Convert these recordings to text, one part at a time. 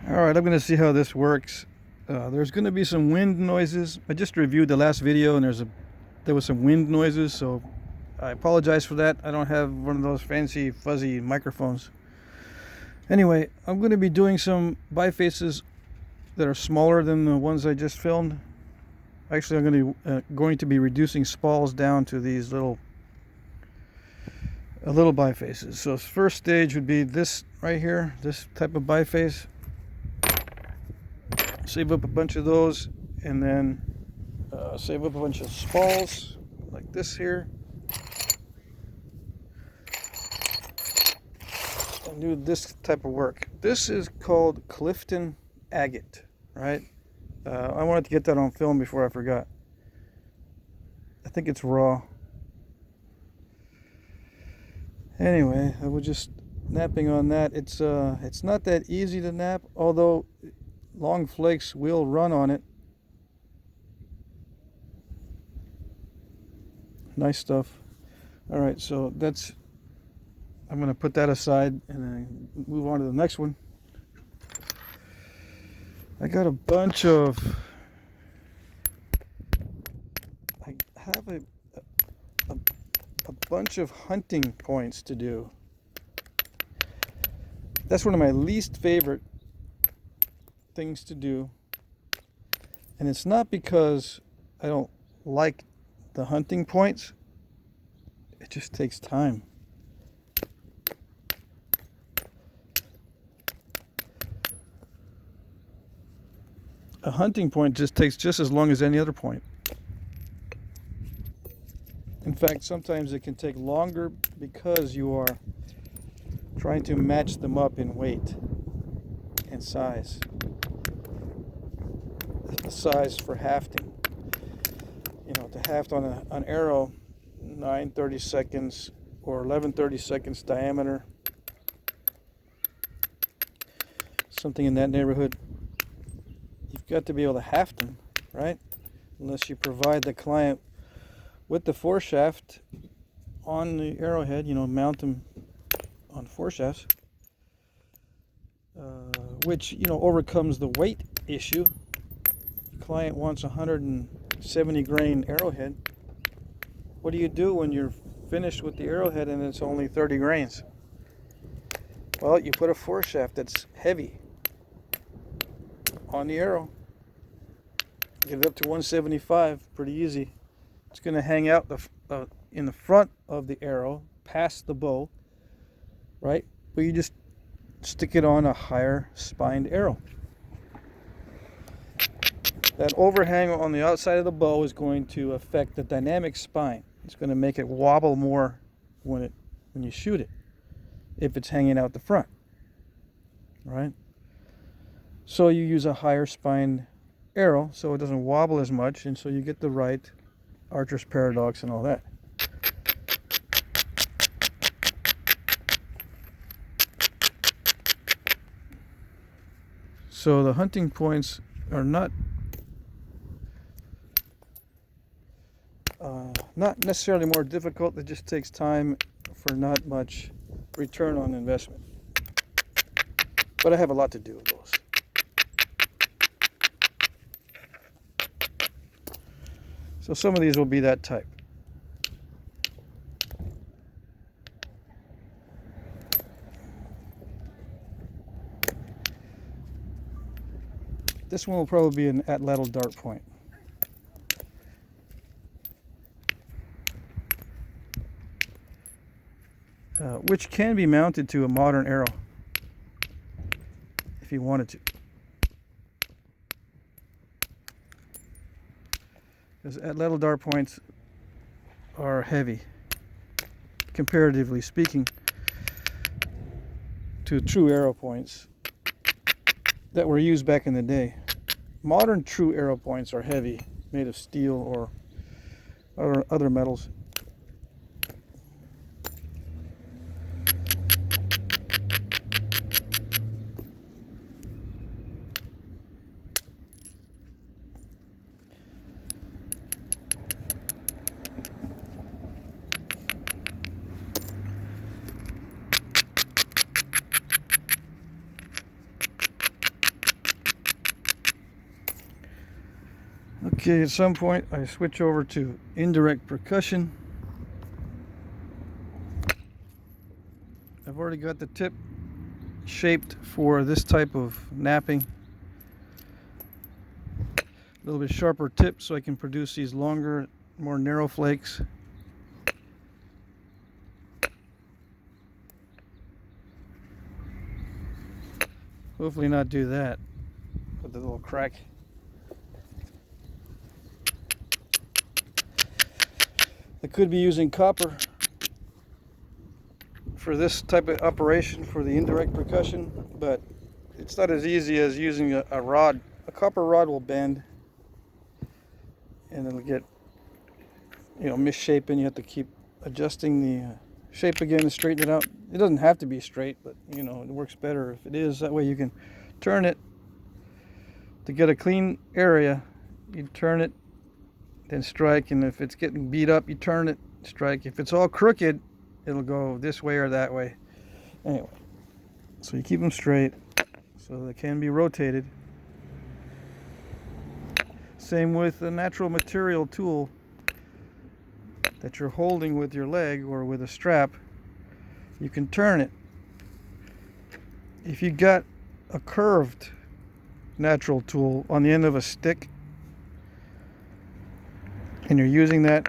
Alright, I'm going to see how this works. There's going to be some wind noises. I just reviewed the last video and there was some wind noises, so I apologize for that. I don't have one of those fancy fuzzy microphones. Anyway, I'm going to be doing some bifaces that are smaller than the ones I just filmed. Actually, I'm going to be reducing spalls down to these little bifaces. So first stage would be this right here, this type of biface. Save up a bunch of those, and then save up a bunch of spalls like this here, and do this type of work. This is called Clifton Agate, right? I wanted to get that on film before I forgot. I think it's raw. Anyway, I was just napping on that. It's not that easy to nap, although long flakes will run on it. Nice stuff. All right, so I'm going to put that aside and then move on to the next one. I got a bunch of, I have a bunch of hunting points to do. That's one of my least favorite things to do, and it's not because I don't like the hunting points. It just takes time. A hunting point just takes just as long as any other point. In fact, sometimes it can take longer because you are trying to match them up in weight and size. The size for hafting. You know, to haft on an arrow, 9/32 or 11/32 diameter, something in that neighborhood. You've got to be able to haft them, right? Unless you provide the client with the foreshaft on the arrowhead, you know, mount them on foreshafts, which, you know, overcomes the weight issue. The client wants 170 grain arrowhead. What do you do when you're finished with the arrowhead and it's only 30 grains? Well, you put a foreshaft that's heavy on the arrow. Get it up to 175, pretty easy. It's going to hang out in the front of the arrow, past the bow, right? But you just stick it on a higher spined arrow. That overhang on the outside of the bow is going to affect the dynamic spine. It's going to make it wobble more when you shoot it, if it's hanging out the front, right? So you use a higher spined arrow so it doesn't wobble as much, and so you get the right archer's paradox and all that. So the hunting points are not necessarily more difficult. It just takes time for not much return on investment. But I have a lot to do with those. So some of these will be that type. This one will probably be an atlatl dart point. Which can be mounted to a modern arrow if you wanted to. Because atlatl dart points are heavy, comparatively speaking, to true arrow points that were used back in the day. Modern true arrow points are heavy, made of steel or other metals. Okay, at some point I switch over to Indirect Percussion. I've already got the tip shaped for this type of napping. A little bit sharper tip so I can produce these longer, more narrow flakes. Hopefully not do that with the little crack. I could be using copper for this type of operation for the indirect percussion, but it's not as easy as using a rod. A copper rod will bend and it'll get, misshapen. You have to keep adjusting the shape again and straighten it out. It doesn't have to be straight, but it works better if it is. That way you can turn it to get a clean area. You turn it, then strike, and if it's getting beat up, you turn it, strike. If it's all crooked, it'll go this way or that way. Anyway, so you keep them straight so they can be rotated. Same with a natural material tool that you're holding with your leg or with a strap. You can turn it. If you got a curved natural tool on the end of a stick and you're using that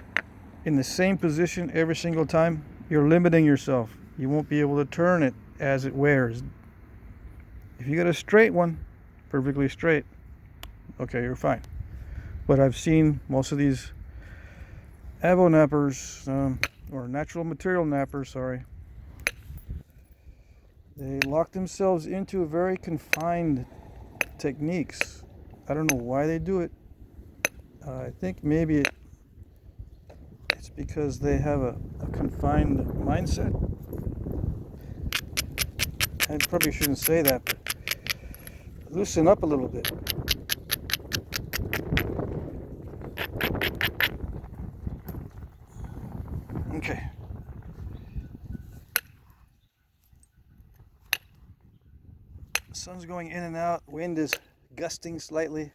in the same position every single time, you're limiting yourself. You won't be able to turn it as it wears. If you got a straight one, perfectly straight, okay, you're fine. But I've seen most of these avo nappers, or natural material nappers, sorry, they lock themselves into very confined techniques. I don't know why they do it. I think maybe it's because they have a confined mindset. I probably shouldn't say that, but loosen up a little bit. Okay. The sun's going in and out. Wind is gusting slightly.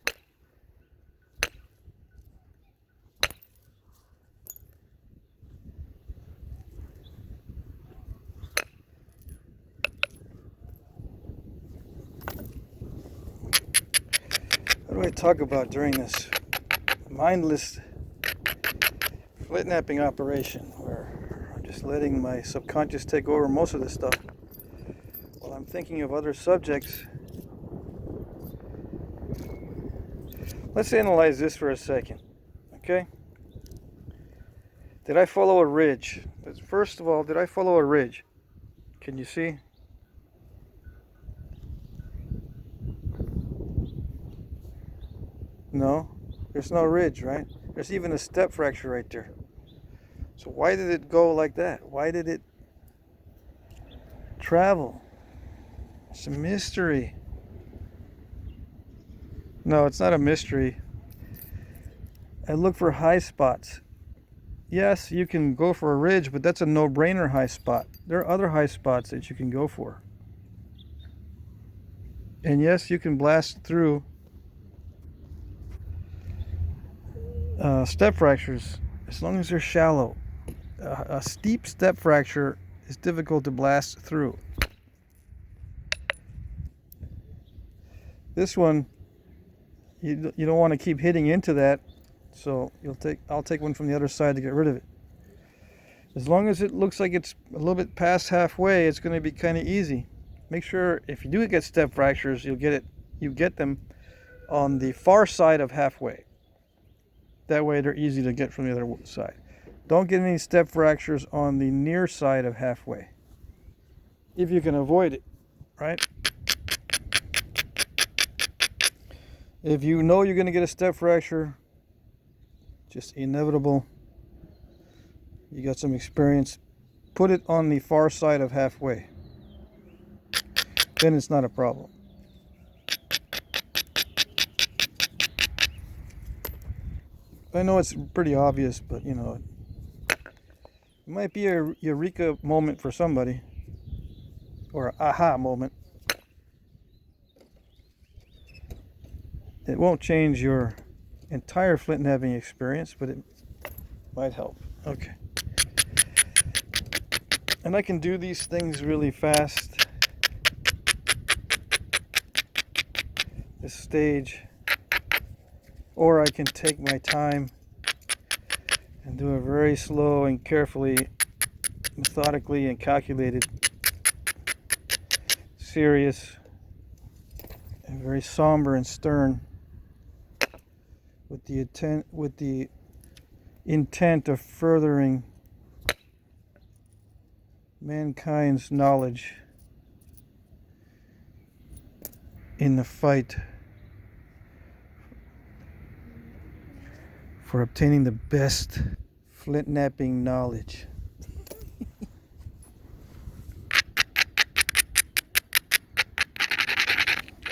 What do I talk about during this mindless Flintknapping operation where I'm just letting my subconscious take over most of this stuff while I'm thinking of other subjects? Let's analyze this for a second, okay? Did I follow a ridge? First of all, did I follow a ridge? Can you see? No, there's no ridge, right? There's even a step fracture right there. So why did it go like that? Why did it travel? It's a mystery. No, it's not a mystery. I look for high spots. Yes, you can go for a ridge, but that's a no-brainer high spot. There are other high spots that you can go for. And yes, you can blast through step fractures as long as they're shallow. A steep step fracture is difficult to blast through. This one, you don't want to keep hitting into that, so I'll take one from the other side to get rid of it. As long as it looks like it's a little bit past halfway, it's going to be kind of easy. Make sure if you do get step fractures, you get them on the far side of halfway. That way they're easy to get from the other side. Don't get any step fractures on the near side of halfway, if you can avoid it, right? If you know you're going to get a step fracture, just inevitable, you got some experience, put it on the far side of halfway. Then it's not a problem. I know it's pretty obvious, but it might be a eureka moment for somebody, or an aha moment. It won't change your entire Flintknapping experience, but it might help. Okay. And I can do these things really fast. This stage. Or I can take my time and do it very slow and carefully, methodically and calculated, serious, and very somber and stern, with the intent of furthering mankind's knowledge in the fight for obtaining the best Flintknapping knowledge.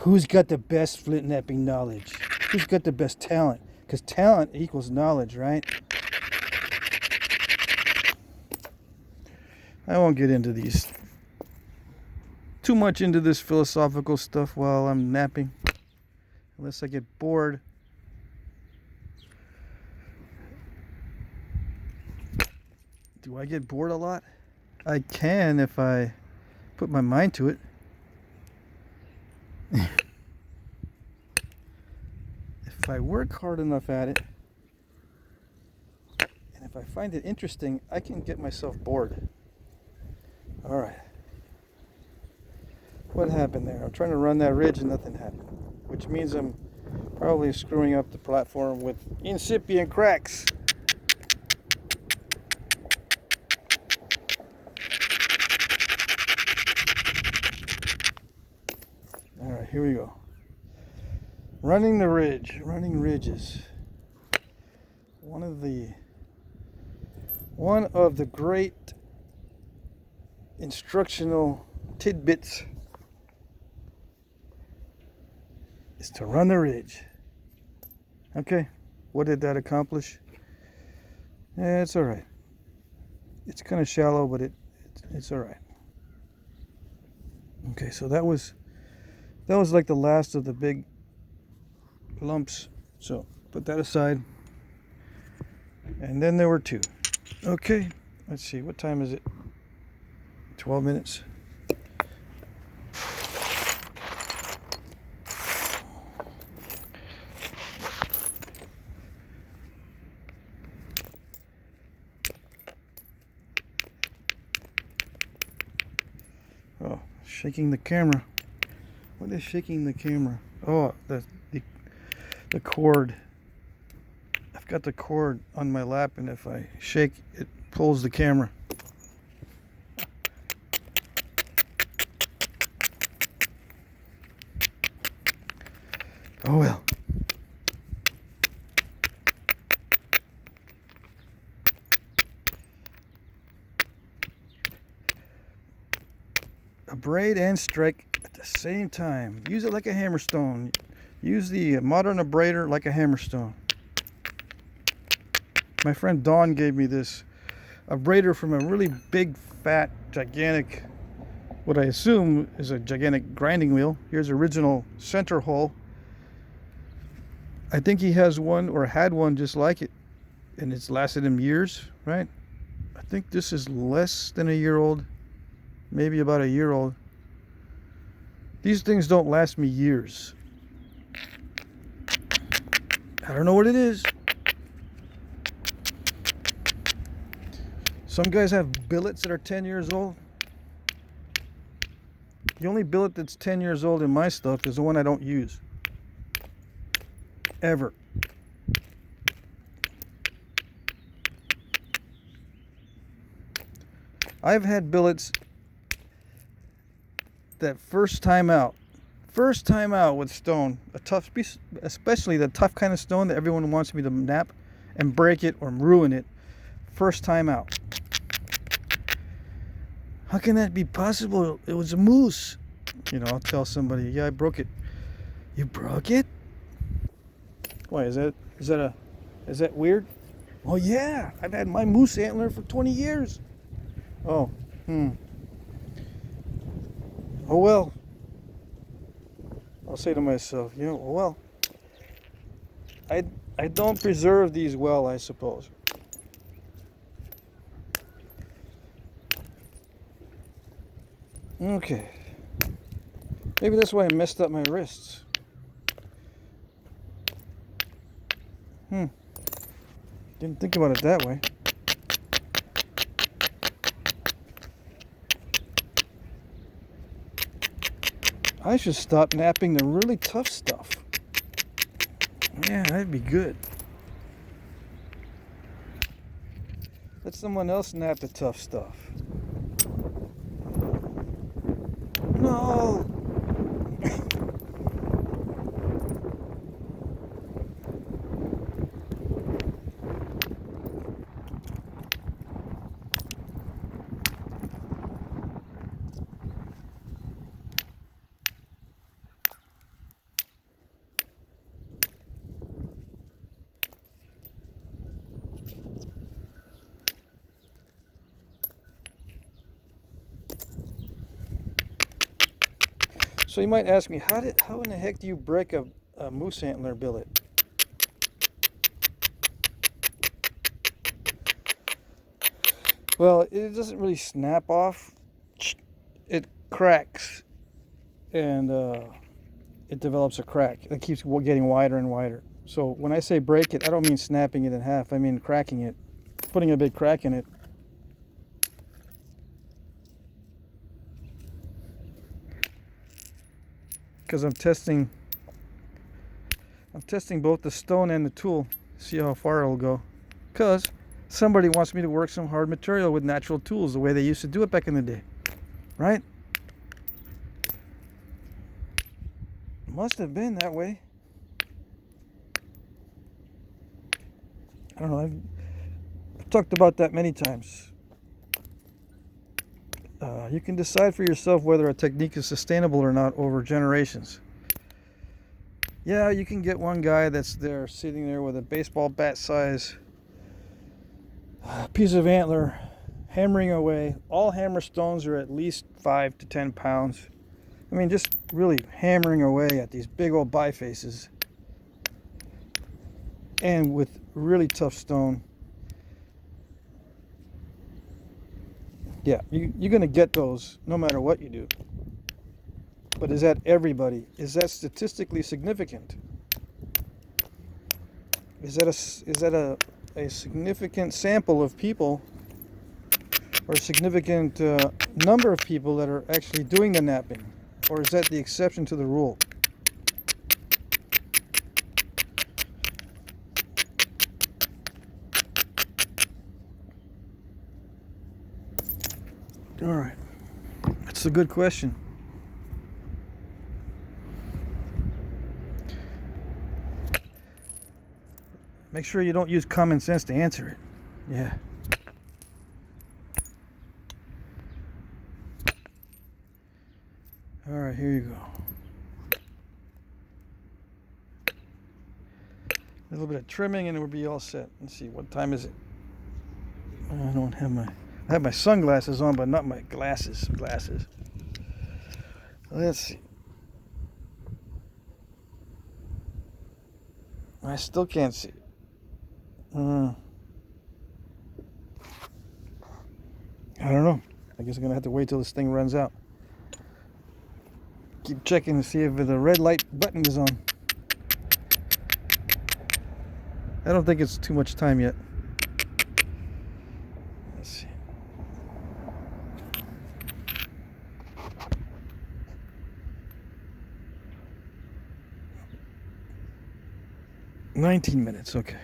Who's got the best Flintknapping knowledge? Who's got the best talent? Because talent equals knowledge, right? I won't get into these too much into this philosophical stuff while I'm napping, unless I get bored. Do I get bored a lot? I can if I put my mind to it. If I work hard enough at it, and if I find it interesting, I can get myself bored. All right. What happened there? I'm trying to run that ridge and nothing happened, which means I'm probably screwing up the platform with incipient cracks. All right, here we go. Running the ridge, running ridges. One of the great instructional tidbits is to run the ridge. Okay, what did that accomplish? It's all right. It's kind of shallow, but it's all right. Okay, so that was like the last of the big lumps. So put that aside. And then there were two. Okay, let's see, what time is it? 12 minutes. Oh, shaking the camera. What is shaking the camera? Oh, the cord. I've got the cord on my lap, and if I shake, it pulls the camera. Oh well. Abrade and strike at the same time. Use it like a hammerstone. Use the modern abrader like a hammerstone. My friend Dawn gave me this abrader from a really big, fat, gigantic, what I assume is a gigantic grinding wheel. Here's original center hole. I think he has one or had one just like it, and it's lasted him years, right? I think this is less than a year old, maybe about a year old. These things don't last me years. I don't know what it is. Some guys have billets that are 10 years old. The only billet that's 10 years old in my stuff is the one I don't use. Ever. I've had billets that first time out with stone, a tough piece, especially the tough kind of stone that everyone wants me to nap and break it or ruin it, first time out. How can that be possible? It was a moose. You know, I'll tell somebody, yeah, I broke it. You broke it? Why, is that weird? Oh yeah, I've had my moose antler for 20 years. Oh, oh well. I'll say to myself, you know, oh well. I I don't preserve these well, I suppose. Okay. Maybe that's why I messed up my wrists. Didn't think about it that way. I should stop napping the really tough stuff. Yeah, that'd be good. Let someone else nap the tough stuff. No! So you might ask me, how in the heck do you break a moose antler billet? Well, it doesn't really snap off. It cracks, and it develops a crack. It keeps getting wider and wider. So when I say break it, I don't mean snapping it in half. I mean cracking it, putting a big crack in it. Because I'm testing both the stone and the tool, see how far it'll go. Because somebody wants me to work some hard material with natural tools the way they used to do it back in the day, right? Must have been that way. I don't know, I've talked about that many times. You can decide for yourself whether a technique is sustainable or not over generations. Yeah, you can get one guy that's there sitting there with a baseball bat size piece of antler hammering away. All hammer stones are at least 5 to 10 pounds. I mean, just really hammering away at these big old bifaces. And with really tough stone. Yeah, you're going to get those no matter what you do. But is that everybody? Is that statistically significant? Is that a significant sample of people, or a significant number of people that are actually doing the napping? Or is that the exception to the rule? All right, that's a good question. Make sure you don't use common sense to answer it. Yeah. All right, here you go. A little bit of trimming and we'll be all set. Let's see, what time is it? I have my sunglasses on, but not my glasses. Let's see. I still can't see. I don't know. I guess I'm gonna have to wait till this thing runs out. Keep checking to see if the red light button is on. I don't think it's too much time yet. Let's see. $19 minutes, okay.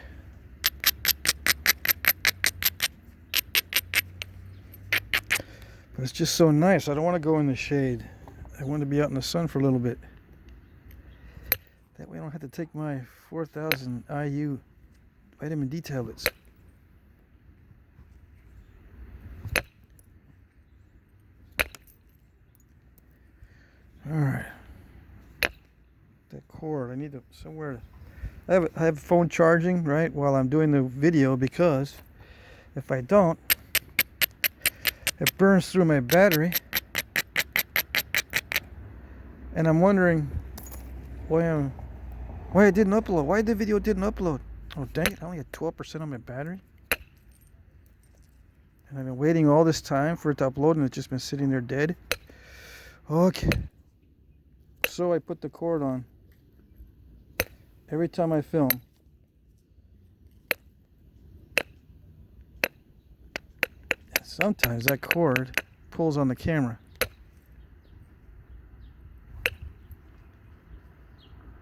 But it's just so nice. I don't want to go in the shade. I want to be out in the sun for a little bit. That way I don't have to take my 4,000 IU vitamin D tablets. Alright. That cord, I need to somewhere. I have phone charging, right, while I'm doing the video, because if I don't, it burns through my battery. And I'm wondering why it didn't upload. Why the video didn't upload. Oh, dang it. I only had 12% on my battery. And I've been waiting all this time for it to upload, and it's just been sitting there dead. Okay. So I put the cord on every time I film. And sometimes that cord pulls on the camera.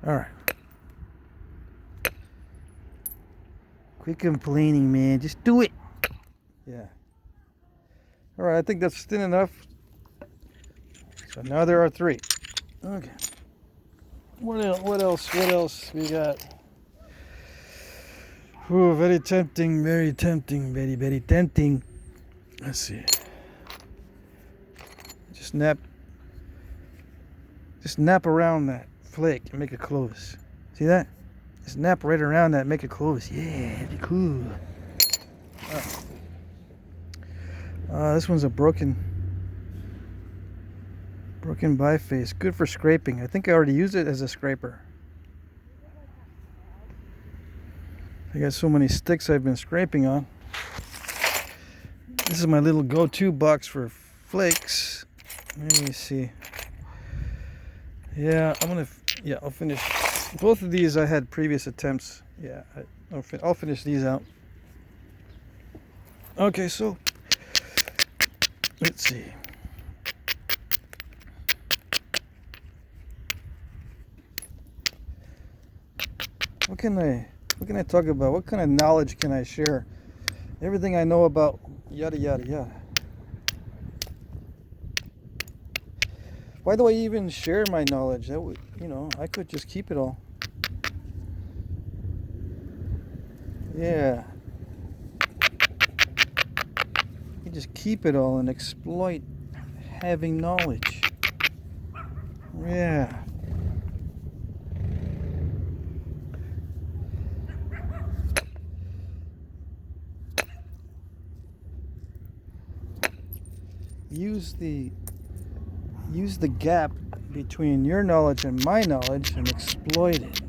Alright. Quit complaining, man. Just do it. Yeah. Alright, I think that's thin enough. So now there are 3. Okay. What else we got? Ooh, very tempting, very tempting. Let's see. Just nap around that flake and make it close. See that? Just nap right around that, make it close. Yeah, it'd be cool. This one's a broken biface. Good for scraping. I think I already used it as a scraper. I got so many sticks I've been scraping on. This is my little go-to box for flakes. Let me see. Yeah, I'll finish. Both of these I had previous attempts. Yeah, I'll finish these out. Okay, so let's see. What can I talk about? What kind of knowledge can I share? Everything I know about yada yada yada. Why do I even share my knowledge? That would, I could just keep it all. Yeah. You just keep it all and exploit having knowledge. Yeah. Use the gap between your knowledge and my knowledge and exploit it.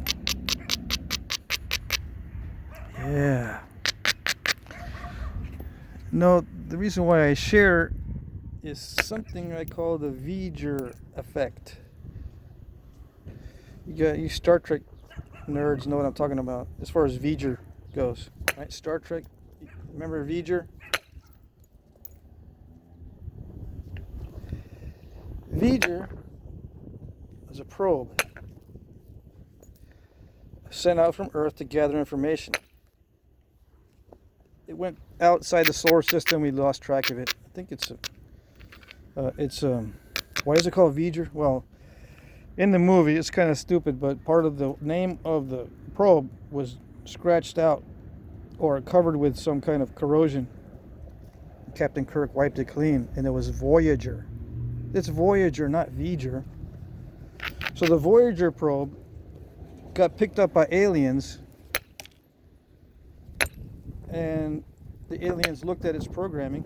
Yeah. No, the reason why I share is something I call the Veger Effect. You Star Trek nerds know what I'm talking about as far as Veger goes. Right? Star Trek, remember Veger? Veger is a probe sent out from Earth to gather information. It went outside the solar system. We lost track of it. I think why is it called Veger? Well, in the movie, it's kind of stupid, but part of the name of the probe was scratched out or covered with some kind of corrosion. Captain Kirk wiped it clean, and it was Voyager. It's Voyager, not Veger. So the Voyager probe got picked up by aliens, and the aliens looked at its programming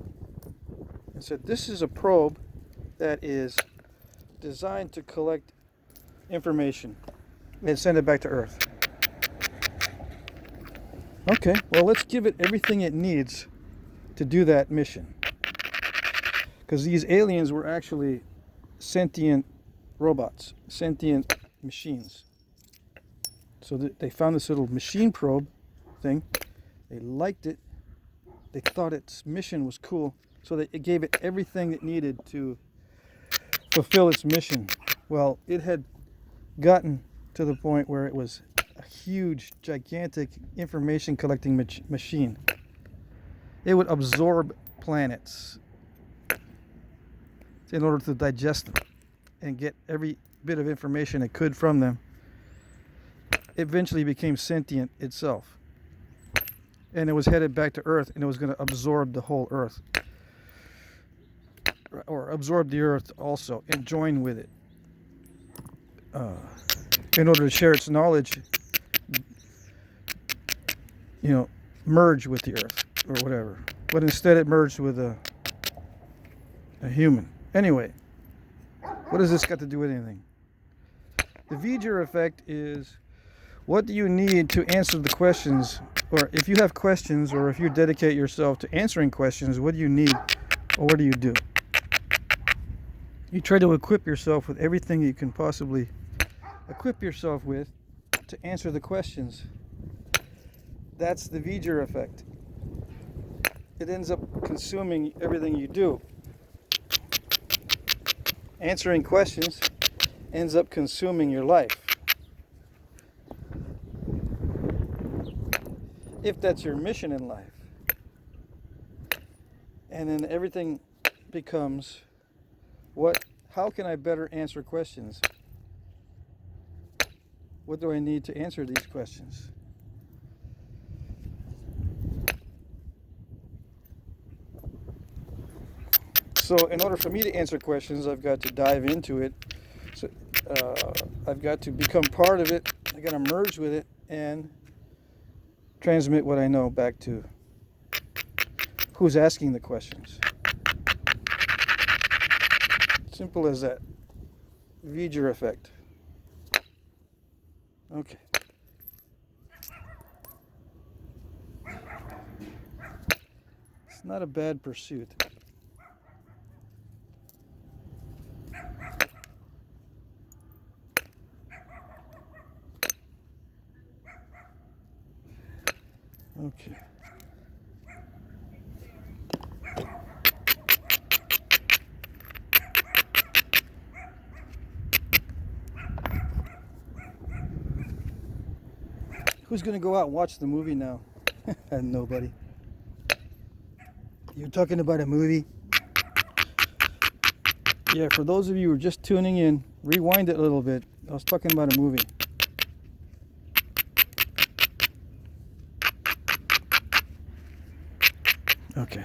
and said, this is a probe that is designed to collect information and send it back to Earth. Okay, well, let's give it everything it needs to do that mission. Because these aliens were actually sentient robots, sentient machines. So they found this little machine probe thing. They liked it. They thought its mission was cool. So it gave it everything it needed to fulfill its mission. Well, it had gotten to the point where it was a huge, gigantic information collecting machine. It would absorb planets in order to digest them and get every bit of information it could from them. It eventually became sentient itself. And it was headed back to Earth, and it was going to absorb the whole Earth. Or absorb the Earth also and join with it. In order to share its knowledge, merge with the Earth or whatever. But instead it merged with a human. Anyway, what does this got to do with anything? The Veger effect is What do you need to answer the questions? Or if you have questions, or if you dedicate yourself to answering questions, what do you need, or what do you do? You try to equip yourself with everything you can possibly equip yourself with to answer the questions. That's the Veger effect. It ends up consuming everything you do. Answering questions ends up consuming your life. If that's your mission in life. And then everything becomes, how can I better answer questions? What do I need to answer these questions? So in order for me to answer questions, I've got to dive into it. So I've got to become part of it. I've got to merge with it and transmit what I know back to who's asking the questions. Simple as that. Veger effect. Okay. It's not a bad pursuit. Okay. Who's going to go out and watch the movie now? Nobody. You're talking about a movie? Yeah, for those of you who are just tuning in, rewind it a little bit. I was talking about a movie. Okay.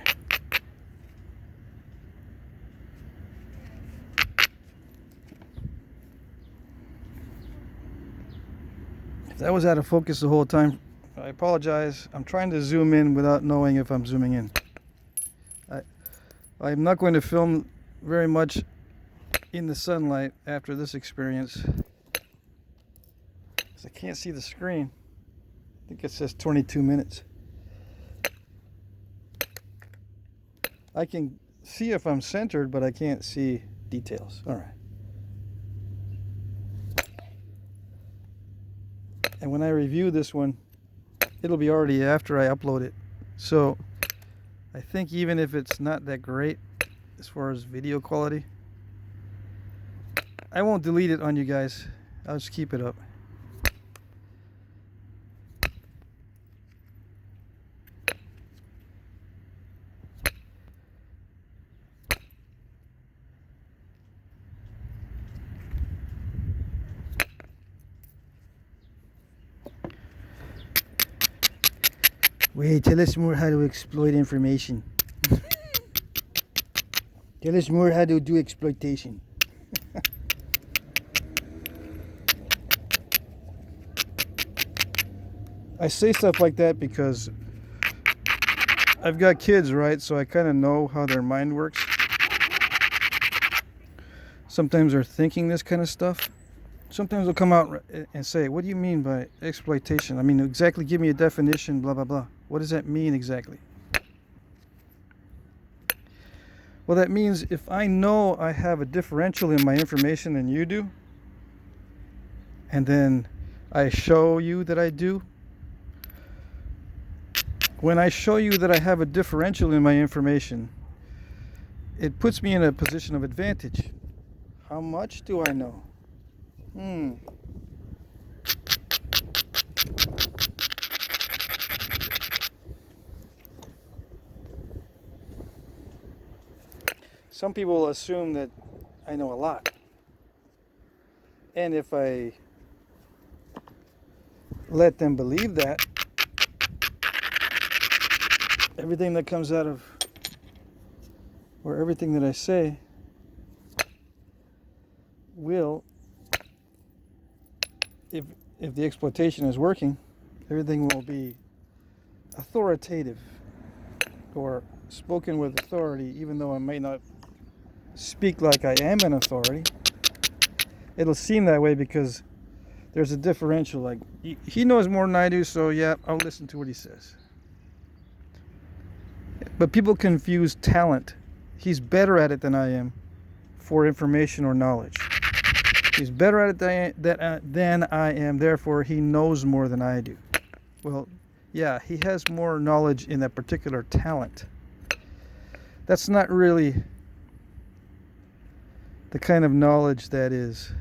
If that was out of focus the whole time, I apologize. I'm trying to zoom in without knowing if I'm zooming in. I'm not going to film very much in the sunlight after this experience, because I can't see the screen. I think it says 22 minutes. I can see if I'm centered, but I can't see details. All right. And when I review this one, it'll be already after I upload it. So I think even if it's not that great as far as video quality, I won't delete it on you guys. I'll just keep it up. Wait, tell us more how to exploit information. Tell us more how to do exploitation. I say stuff like that because I've got kids, right? So I kind of know how their mind works. Sometimes they're thinking this kind of stuff. Sometimes they'll come out and say, what do you mean by exploitation? I mean, exactly, give me a definition, blah, blah, blah. What does that mean exactly? Well, that means if I know I have a differential in my information than you do, and then I show you that I do, when I show you that I have a differential in my information, it puts me in a position of advantage. How much do I know? Some people assume that I know a lot. And if I let them believe that, everything that comes out of, or everything that I say, will, if the exploitation is working, everything will be authoritative or spoken with authority, even though I may not speak like I am an authority. It'll seem that way because there's a differential. Like, he knows more than I do, so yeah, I'll listen to what he says. But people confuse talent. He's better at it than I am for information or knowledge. He's better at it than I am, therefore he knows more than I do. Well, yeah, he has more knowledge in that particular talent. That's not really the kind of knowledge that is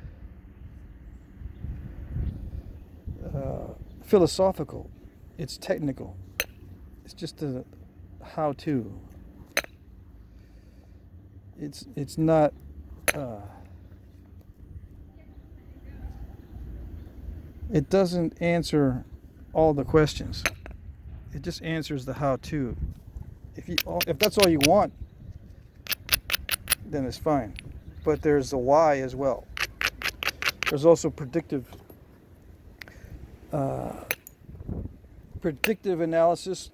philosophical. It's technical. It's just a how-to. It's not it doesn't answer all the questions. It just answers the how-to. If that's all you want, then it's fine. But there's the why as well. There's also predictive analysis.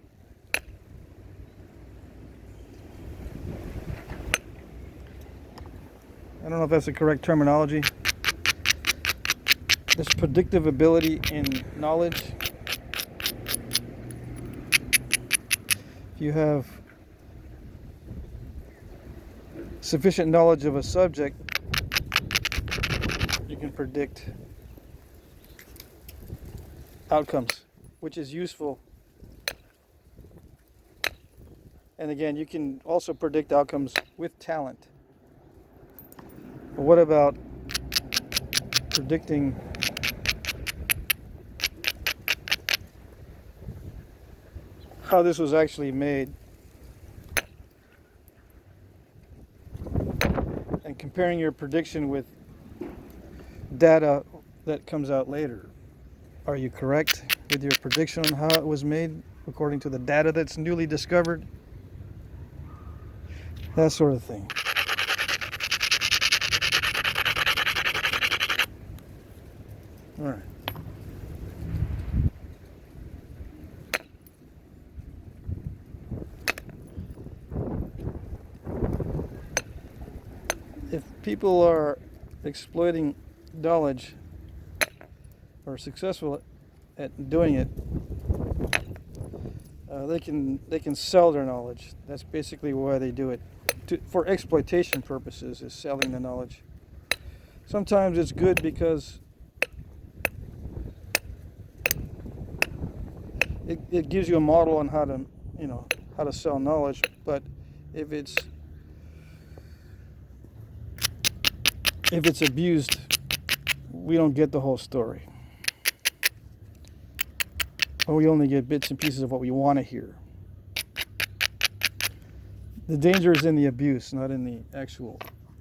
I don't know if that's the correct terminology. There's predictive ability in knowledge. If you have sufficient knowledge of a subject, you can predict outcomes, which is useful. And again, you can also predict outcomes with talent. But what about predicting how this was actually made and comparing your prediction with data that comes out later? Are you correct with your prediction on how it was made according to the data that's newly discovered? That sort of thing. All right. If people are exploiting knowledge or successful at doing it, they can sell their knowledge. That's basically why they do it. For exploitation purposes, is selling the knowledge. Sometimes it's good because it gives you a model on how to sell knowledge. But if it's abused, we don't get the whole story. Or we only get bits and pieces of what we want to hear. The danger is in the abuse, not in the actual